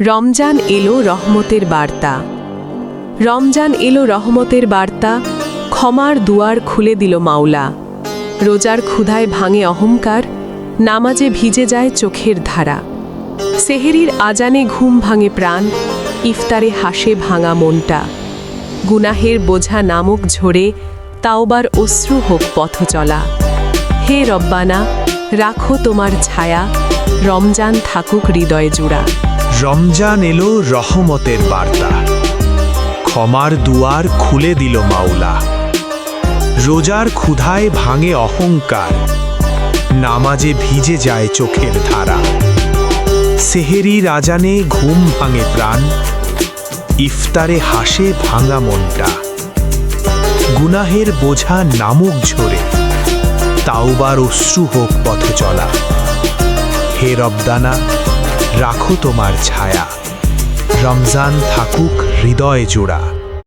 রমজান এলো রহমতের বার্তা। রমজান এলো রহমতের বার্তা, ক্ষমার দুয়ার খুলে দিল মাওলা। রোজার ক্ষুধায় ভাঙে অহংকার, নামাজে ভিজে যায় চোখের ধারা। সেহেরির আজানে ঘুম ভাঙে প্রাণ, ইফতারে হাসে ভাঙা মনটা। গুনাহের বোঝা নামক ঝরে, তাওবার অশ্রু হোক পথ চলা। হে রব্বানা, রাখো তোমার ছায়া, রমজান থাকুক হৃদয়ে জুড়া। রমজান এলো রহমতের বার্তা, ক্ষমার দুয়ার খুলে দিল মাওলা। রোজার ক্ষুধায় ভাঙে অহংকার, নামাজে ভিজে যায় চোখের ধারা। সেহেরির আজানে ঘুম ভাঙে প্রাণ, ইফতারে হাসে ভাঙা মনটা। গুনাহের বোঝা নামক ঝরে, তাওবার অশ্রু হোক পথ চলা। হে রব্বানা, রাখো তোমার ছায়া, রমজান থাকুক হৃদয়ে জোড়া।